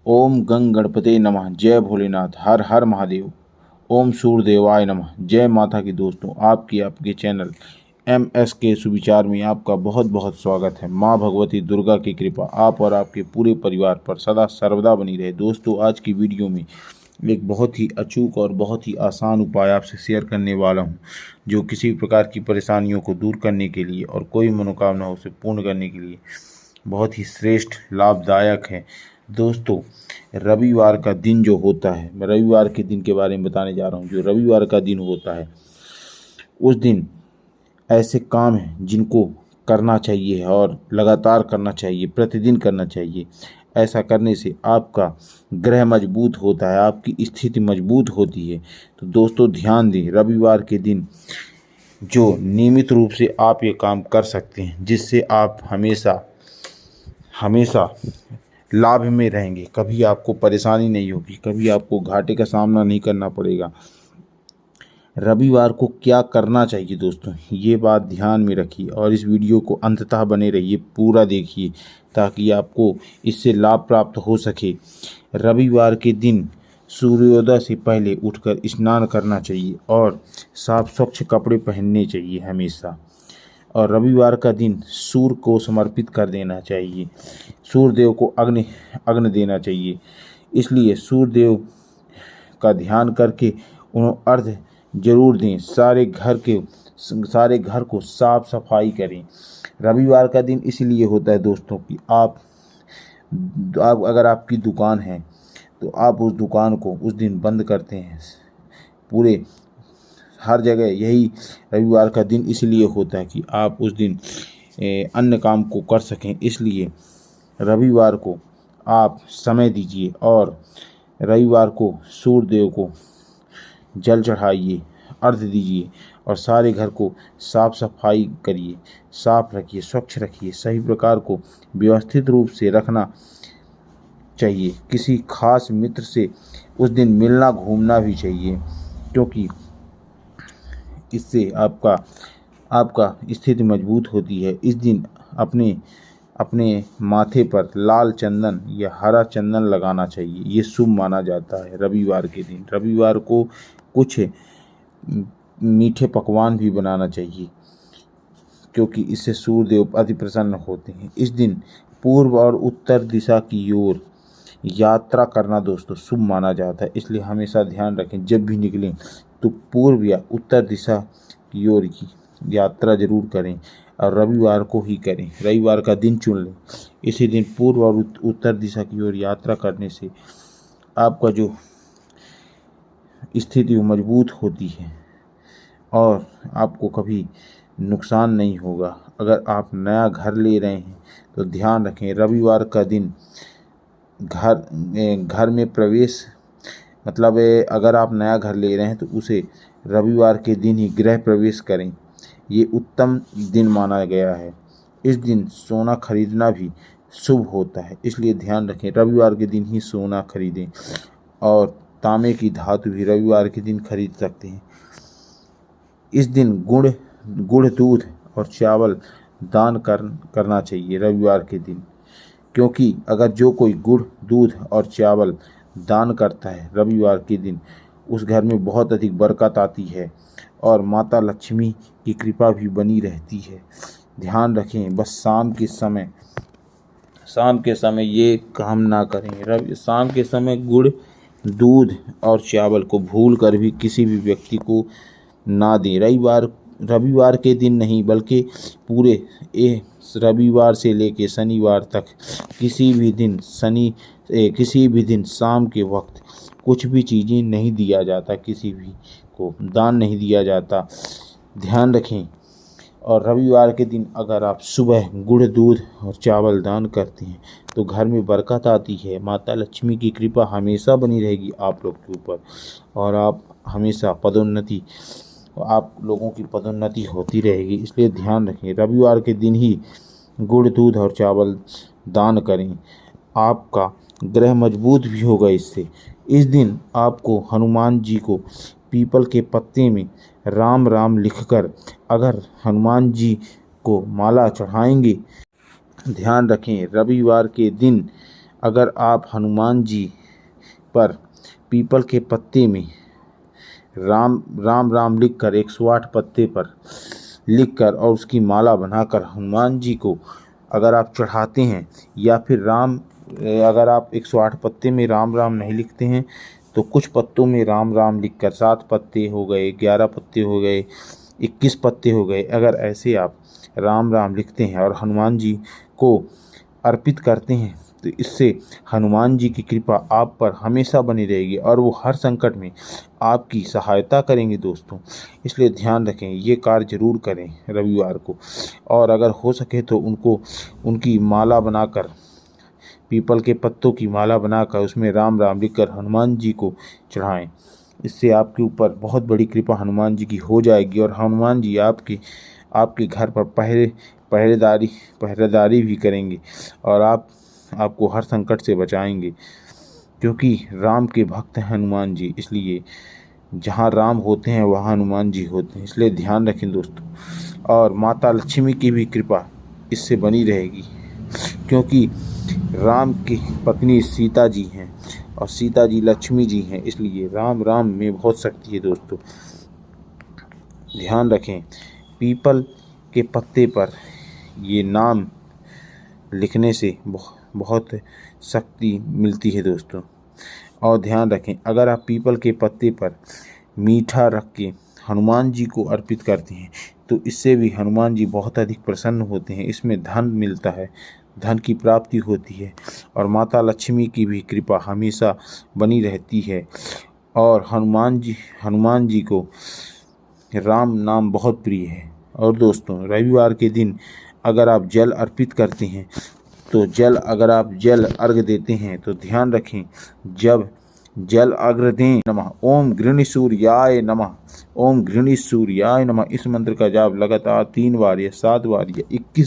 ओम गंग गणपते नमः। जय भोलेनाथ। हर हर महादेव। ओम सूर्यदेवाय नमः। जय माता की। दोस्तों, आपके चैनल MS के सुविचार में आपका बहुत बहुत स्वागत है। माँ भगवती दुर्गा की कृपा आप और आपके पूरे परिवार पर सदा सर्वदा बनी रहे। दोस्तों, आज की वीडियो में एक बहुत ही अचूक और बहुत ही आसान उपाय आपसे शेयर करने वाला हूं, जो किसी भी प्रकार की परेशानियों को दूर करने के लिए और कोई मनोकामना उसे पूर्ण करने के लिए बहुत ही श्रेष्ठ लाभदायक है। दोस्तों, रविवार का दिन जो होता है, मैं रविवार के दिन के बारे में बताने जा रहा हूँ। जो रविवार का दिन होता है, उस दिन ऐसे काम हैं जिनको करना चाहिए और लगातार करना चाहिए, प्रतिदिन करना चाहिए। ऐसा करने से आपका ग्रह मजबूत होता है, आपकी स्थिति मजबूत होती है। तो दोस्तों, ध्यान दें, रविवार के दिन जो नियमित रूप से आप ये काम कर सकते हैं, जिससे आप हमेशा हमेशा लाभ में रहेंगे, कभी आपको परेशानी नहीं होगी, कभी आपको घाटे का सामना नहीं करना पड़ेगा। रविवार को क्या करना चाहिए दोस्तों, ये बात ध्यान में रखिए और इस वीडियो को अंततः बने रहिए, पूरा देखिए ताकि आपको इससे लाभ प्राप्त हो सके। रविवार के दिन सूर्योदय से पहले उठकर स्नान करना चाहिए और साफ स्वच्छ कपड़े पहनने चाहिए हमेशा। और रविवार का दिन सूर्य को समर्पित कर देना चाहिए, सूर्यदेव को अग्नि देना चाहिए। इसलिए सूर्यदेव का ध्यान करके उन्हें अर्घ जरूर दें। सारे घर को साफ सफाई करें। रविवार का दिन इसलिए होता है दोस्तों कि आप अगर आपकी दुकान है तो आप उस दुकान को उस दिन बंद करते हैं। पूरे हर जगह यही रविवार का दिन इसलिए होता है कि आप उस दिन अन्य काम को कर सकें। इसलिए रविवार को आप समय दीजिए और रविवार को सूर्यदेव को जल चढ़ाइए, अर्घ दीजिए और सारे घर को साफ सफाई करिए, साफ रखिए, स्वच्छ रखिए। सही प्रकार को व्यवस्थित रूप से रखना चाहिए। किसी खास मित्र से उस दिन मिलना घूमना भी चाहिए, क्योंकि इससे आपका स्थिति मजबूत होती है। इस दिन अपने माथे पर लाल चंदन या हरा चंदन लगाना चाहिए, ये शुभ माना जाता है। रविवार के दिन रविवार को कुछ मीठे पकवान भी बनाना चाहिए, क्योंकि इससे सूर्यदेव अति प्रसन्न होते हैं। इस दिन पूर्व और उत्तर दिशा की ओर यात्रा करना दोस्तों शुभ माना जाता है। इसलिए हमेशा ध्यान रखें, जब भी निकलें तो पूर्व या उत्तर दिशा की ओर की यात्रा जरूर करें और रविवार को ही करें। रविवार का दिन चुन लें। इसी दिन पूर्व और उत्तर दिशा की ओर यात्रा करने से आपका जो स्थिति वो मजबूत होती है और आपको कभी नुकसान नहीं होगा। अगर आप नया घर ले रहे हैं तो ध्यान रखें, रविवार का दिन घर में प्रवेश मतलब अगर आप नया घर ले रहे हैं तो उसे रविवार के दिन ही गृह प्रवेश करें। ये उत्तम दिन माना गया है। इस दिन सोना खरीदना भी शुभ होता है, इसलिए ध्यान रखें, रविवार के दिन ही सोना खरीदें और तांबे की धातु भी रविवार के दिन खरीद सकते हैं। इस दिन गुड़ दूध और चावल दान करना चाहिए रविवार के दिन, क्योंकि अगर जो कोई गुड़ दूध और चावल दान करता है रविवार के दिन, उस घर में बहुत अधिक बरकत आती है और माता लक्ष्मी की कृपा भी बनी रहती है। ध्यान रखें, बस शाम के समय ये काम ना करें। शाम के समय गुड़ दूध और चावल को भूल कर भी किसी भी व्यक्ति को ना दें। रविवार के दिन नहीं बल्कि पूरे रविवार से लेकर शनिवार तक किसी भी दिन शाम के वक्त कुछ भी चीज़ें नहीं दिया जाता, किसी भी को दान नहीं दिया जाता। ध्यान रखें। और रविवार के दिन अगर आप सुबह गुड़ दूध और चावल दान करते हैं तो घर में बरकत आती है, माता लक्ष्मी की कृपा हमेशा बनी रहेगी आप लोग के ऊपर और आप लोगों की पदोन्नति होती रहेगी। इसलिए ध्यान रखें, रविवार के दिन ही गुड़ दूध और चावल दान करें, आपका ग्रह मजबूत भी होगा इससे। इस दिन आपको हनुमान जी को पीपल के पत्ते में राम राम लिखकर अगर हनुमान जी को माला चढ़ाएंगे। ध्यान रखें, रविवार के दिन अगर आप हनुमान जी पर पीपल के पत्ते में राम राम राम लिखकर 108 पत्ते पर लिखकर और उसकी माला बनाकर हनुमान जी को अगर आप चढ़ाते हैं, या फिर अगर आप 108 पत्ते में राम राम नहीं लिखते हैं तो कुछ पत्तों में राम राम लिखकर 7 पत्ते हो गए, 11 पत्ते हो गए, 21 पत्ते हो गए, अगर ऐसे आप राम राम लिखते हैं और हनुमान जी को अर्पित करते हैं तो इससे हनुमान जी की कृपा आप पर हमेशा बनी रहेगी और वो हर संकट में आपकी सहायता करेंगे दोस्तों। इसलिए ध्यान रखें, ये कार्य जरूर करें रविवार को, और अगर हो सके तो उनकी माला बनाकर, पीपल के पत्तों की माला बनाकर उसमें राम राम लिखकर हनुमान जी को चढ़ाएं। इससे आपके ऊपर बहुत बड़ी कृपा हनुमान जी की हो जाएगी और हनुमान जी आपके घर पर पहरेदारी भी करेंगे और आपको हर संकट से बचाएंगे, क्योंकि राम के भक्त हैं हनुमान जी। इसलिए जहाँ राम होते हैं वहाँ हनुमान जी होते हैं। इसलिए ध्यान रखें दोस्तों, और माता लक्ष्मी की भी कृपा इससे बनी रहेगी, क्योंकि राम की पत्नी सीता जी हैं और सीता जी लक्ष्मी जी हैं। इसलिए राम राम में बहुत शक्ति है दोस्तों। ध्यान रखें, पीपल के पत्ते पर ये नाम लिखने से बहुत शक्ति मिलती है दोस्तों। और ध्यान रखें, अगर आप पीपल के पत्ते पर मीठा रख के हनुमान जी को अर्पित करते हैं तो इससे भी हनुमान जी बहुत अधिक प्रसन्न होते हैं। इसमें धन मिलता है, धन की प्राप्ति होती है और माता लक्ष्मी की भी कृपा हमेशा बनी रहती है। और हनुमान जी को राम नाम बहुत प्रिय है। और दोस्तों, रविवार के दिन अगर आप जल अर्पित करते हैं तो अगर आप जल अर्घ देते हैं तो ध्यान रखें, जब जल अर्घ दें, नमः ओम गृणसूर्याय नमः, ओम गृणसूर्याय नमः, इस मंत्र का जाप लगातार 3 बार या 7 बार या 21